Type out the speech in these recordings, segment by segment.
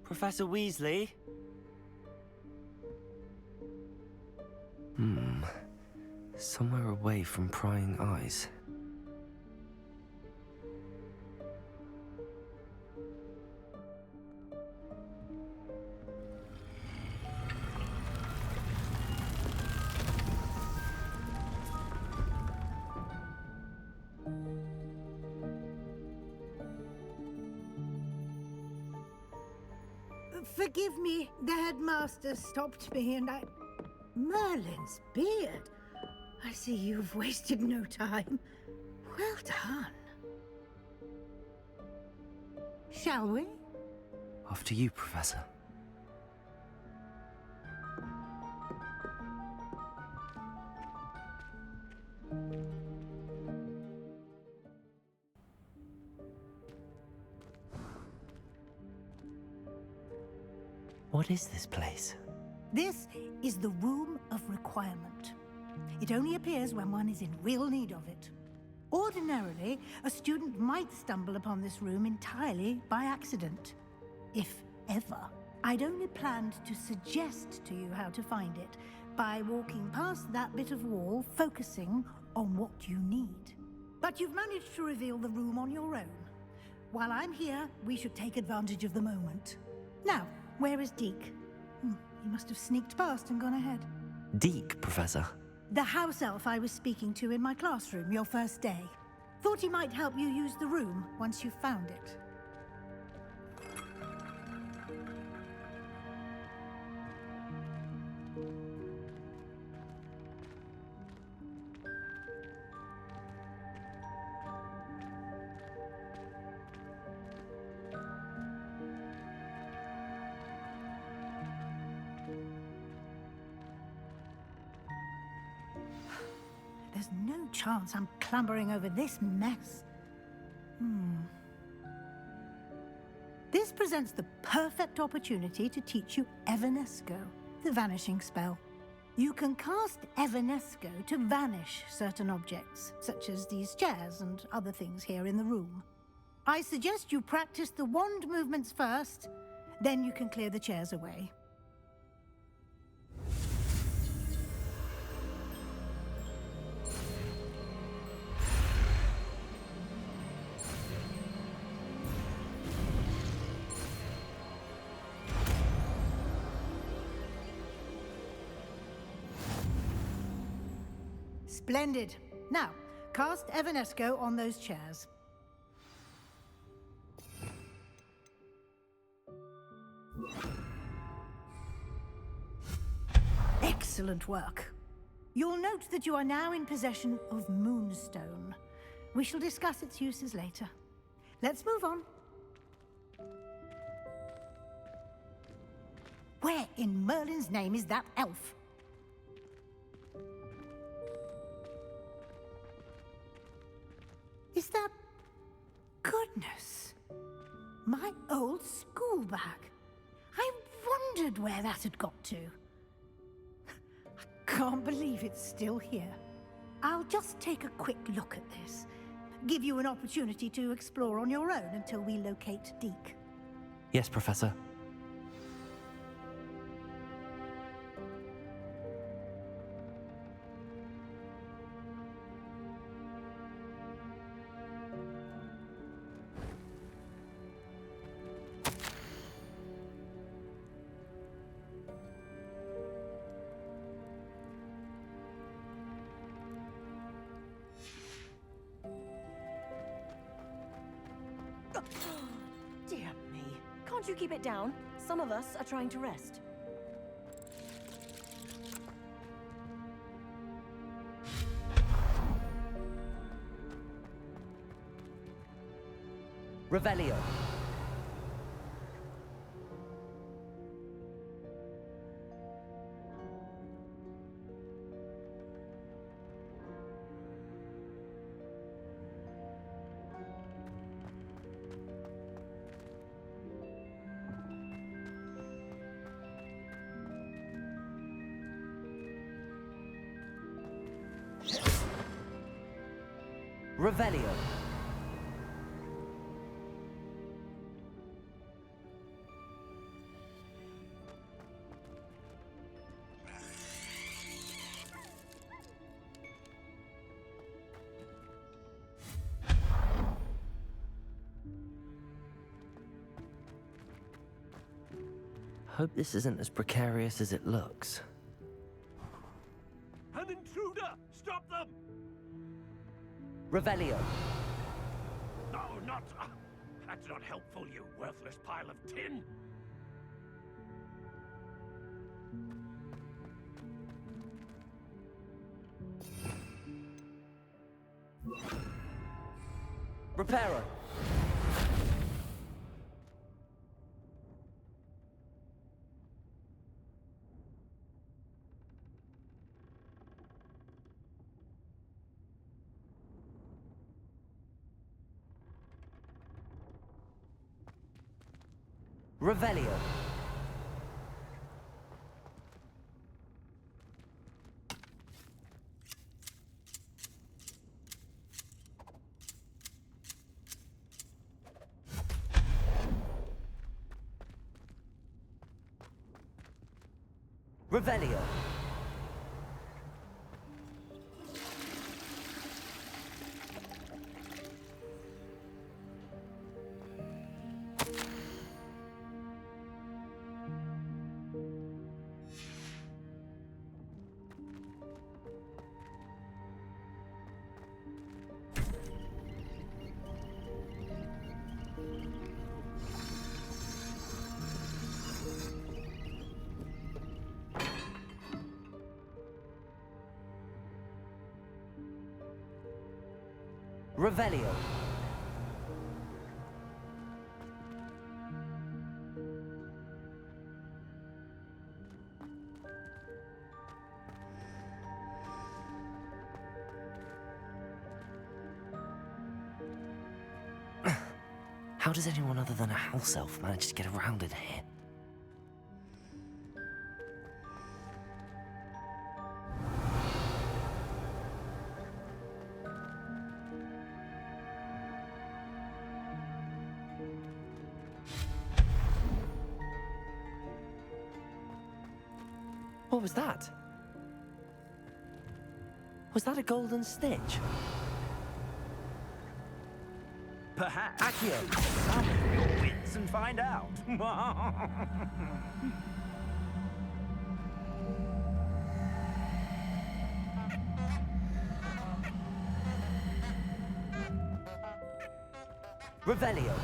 Professor Weasley? Somewhere away from prying eyes. Forgive me, the headmaster stopped me and I... Merlin's beard. I see you've wasted no time. Well done. Shall we? After you, Professor. What is this place? This is the Room of Requirement. It only appears when one is in real need of it. Ordinarily, a student might stumble upon this room entirely by accident. If ever. I'd only planned to suggest to you how to find it by walking past that bit of wall, focusing on what you need. But you've managed to reveal the room on your own. While I'm here, we should take advantage of the moment. Now, where is Deke? He must have sneaked past and gone ahead. Deke, Professor. The house elf I was speaking to in my classroom your first day. Thought he might help you use the room once you found it. There's no chance I'm clambering over this mess. This presents the perfect opportunity to teach you Evanesco, the vanishing spell. You can cast Evanesco to vanish certain objects, such as these chairs and other things here in the room. I suggest you practice the wand movements first, then you can clear the chairs away. Splendid. Now, cast Evanesco on those chairs. Excellent work. You'll note that you are now in possession of Moonstone. We shall discuss its uses later. Let's move on. Where in Merlin's name is that elf? Is that... Goodness! My old school bag. I wondered where that had got to. I can't believe it's still here. I'll just take a quick look at this. Give you an opportunity to explore on your own until we locate Deke. Yes, Professor. Dear me. Can't you keep it down? Some of us are trying to rest. Revelio. Revelio. Hope this isn't as precarious as it looks. An intruder! Stop them! Revelio. No, not... that's not helpful, you worthless pile of tin! Reparo. Revelio. Revelio. Revelio. How does anyone other than a house elf manage to get around in here? What was that? Was that a golden stitch? Perhaps Accio. summon your wits and find out. Revelio.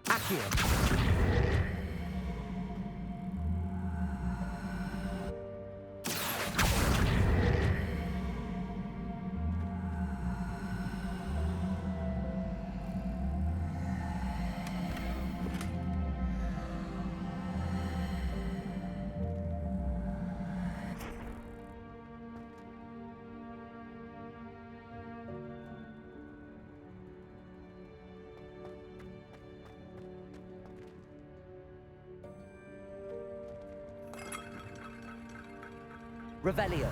Accio. Revelio.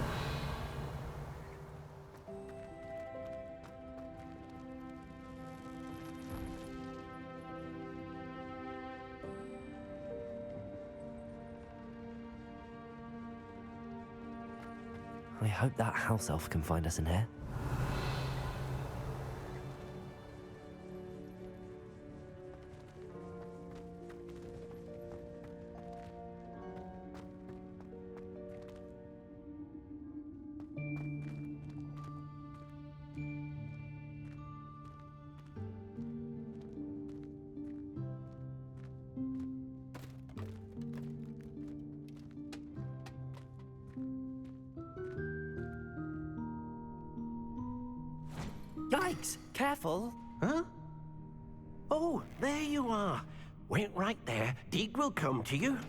I hope that house elf can find us in here. Yikes! Careful! Huh? Oh, there you are. Wait right there. Deek will come to you.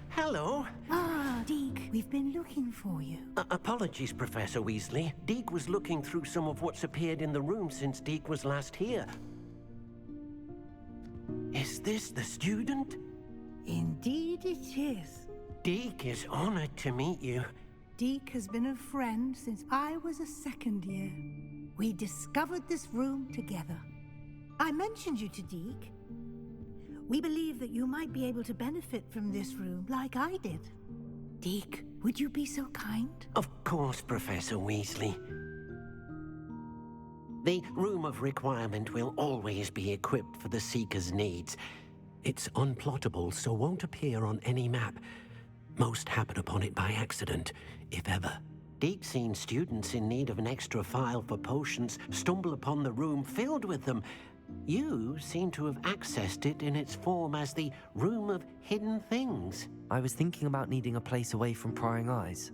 How hello. Ah, Deke, we've been looking for you. Apologies, Professor Weasley. Deke was looking through some of what's appeared in the room since Deke was last here. Is this the student? Indeed it is. Deke is honored to meet you. Deke has been a friend since I was a second year. We discovered this room together. I mentioned you to Deke. We believe that you might be able to benefit from this room like I did. Deke, would you be so kind? Of course, Professor Weasley. The Room of Requirement will always be equipped for the Seeker's needs. It's unplottable, so won't appear on any map. Most happen upon it by accident, if ever. Deke's seen students in need of an extra file for potions stumble upon the room filled with them. You seem to have accessed it in its form as the Room of Hidden Things. I was thinking about needing a place away from prying eyes.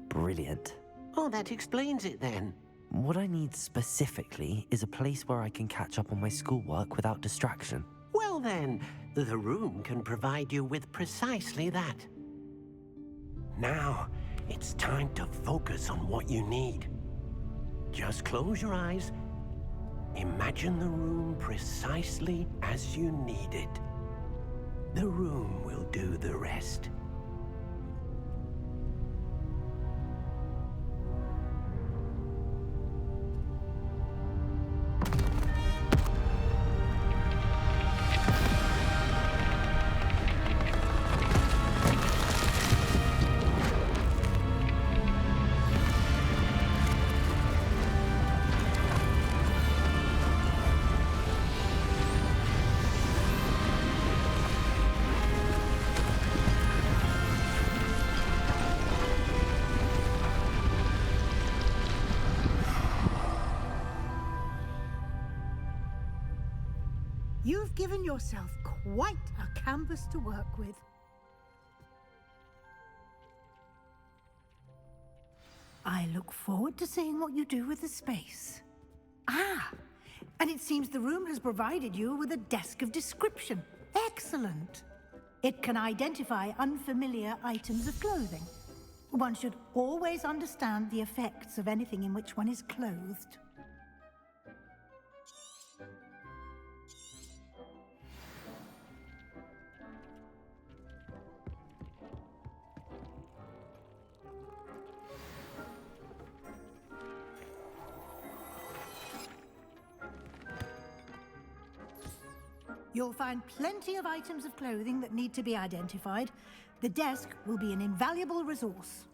Brilliant. Oh, that explains it then. What I need specifically is a place where I can catch up on my schoolwork without distraction. Well then, the room can provide you with precisely that. Now, it's time to focus on what you need. Just close your eyes. Imagine the room precisely as you need it. The room will do the rest. You've given yourself quite a canvas to work with. I look forward to seeing what you do with the space. Ah, and it seems the room has provided you with a desk of description. Excellent. It can identify unfamiliar items of clothing. One should always understand the effects of anything in which one is clothed. You'll find plenty of items of clothing that need to be identified. The desk will be an invaluable resource.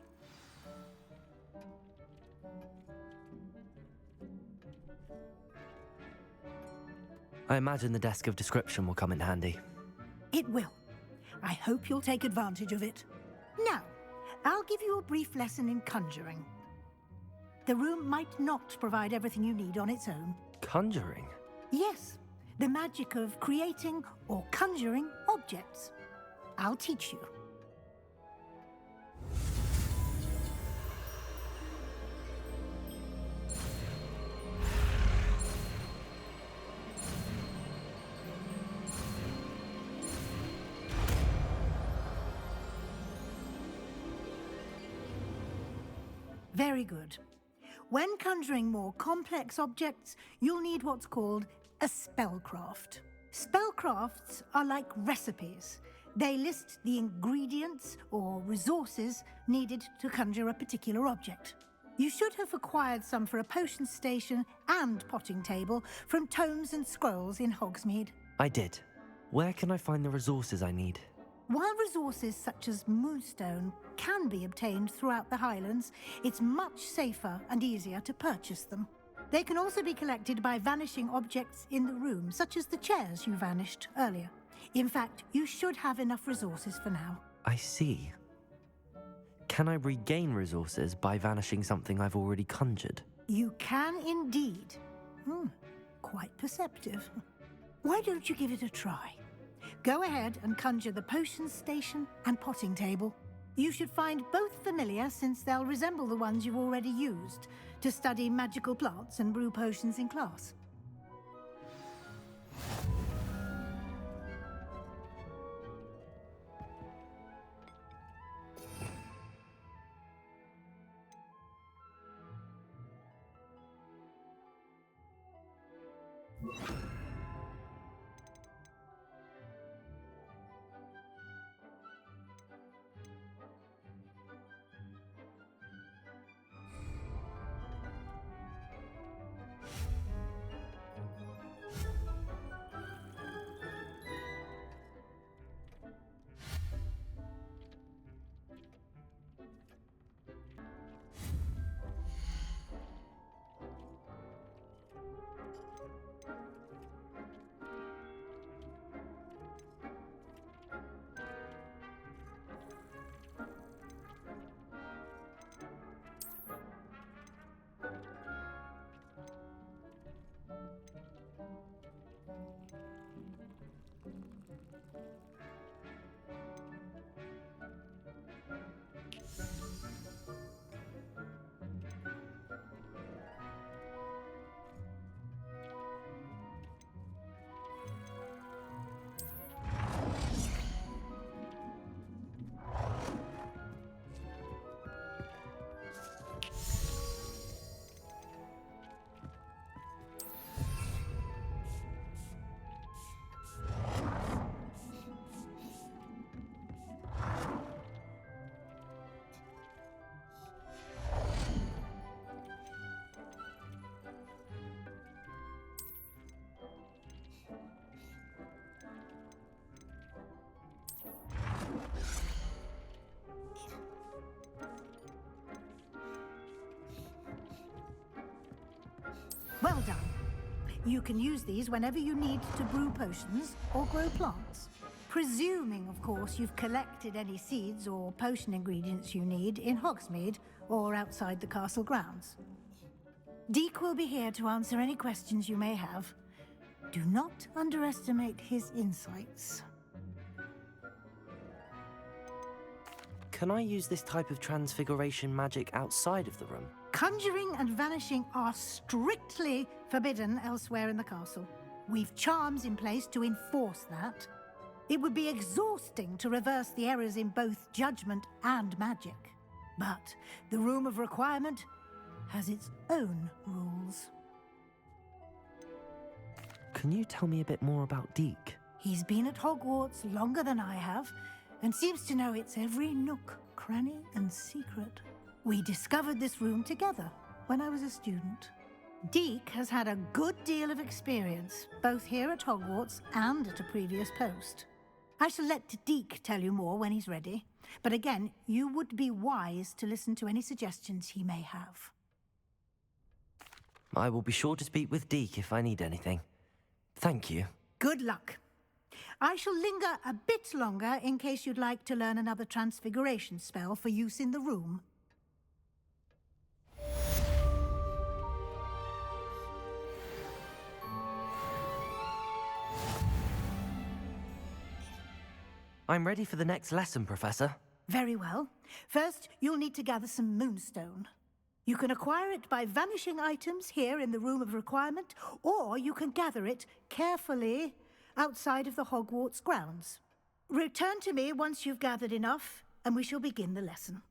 I imagine the desk of description will come in handy. It will. I hope you'll take advantage of it. Now, I'll give you a brief lesson in conjuring. The room might not provide everything you need on its own. Conjuring? Yes, the magic of creating or conjuring objects. I'll teach you. Very good. When conjuring more complex objects, you'll need what's called a spellcraft. Spellcrafts are like recipes. They list the ingredients or resources needed to conjure a particular object. You should have acquired some for a potion station and potting table from tomes and scrolls in Hogsmeade. I did. Where can I find the resources I need? While resources such as moonstone can be obtained throughout the Highlands, it's much safer and easier to purchase them. They can also be collected by vanishing objects in the room, such as the chairs you vanished earlier. In fact, you should have enough resources for now. I see. Can I regain resources by vanishing something I've already conjured? You can indeed. Quite perceptive. Why don't you give it a try? Go ahead and conjure the potion station and potting table. You should find both familiar, since they'll resemble the ones you've already used to study magical plants and brew potions in class. Well done. You can use these whenever you need to brew potions or grow plants. Presuming, of course, you've collected any seeds or potion ingredients you need in Hogsmeade or outside the castle grounds. Deek will be here to answer any questions you may have. Do not underestimate his insights. Can I use this type of transfiguration magic outside of the room? Conjuring and vanishing are strictly forbidden elsewhere in the castle. We've charms in place to enforce that. It would be exhausting to reverse the errors in both judgment and magic. But the Room of Requirement has its own rules. Can you tell me a bit more about Deek? He's been at Hogwarts longer than I have, and seems to know its every nook, cranny, and secret. We discovered this room together when I was a student. Deek has had a good deal of experience, both here at Hogwarts and at a previous post. I shall let Deek tell you more when he's ready, but again, you would be wise to listen to any suggestions he may have. I will be sure to speak with Deek if I need anything. Thank you. Good luck. I shall linger a bit longer in case you'd like to learn another transfiguration spell for use in the room. I'm ready for the next lesson, Professor. Very well. First, you'll need to gather some moonstone. You can acquire it by vanishing items here in the Room of Requirement, or you can gather it carefully outside of the Hogwarts grounds. Return to me once you've gathered enough, and we shall begin the lesson.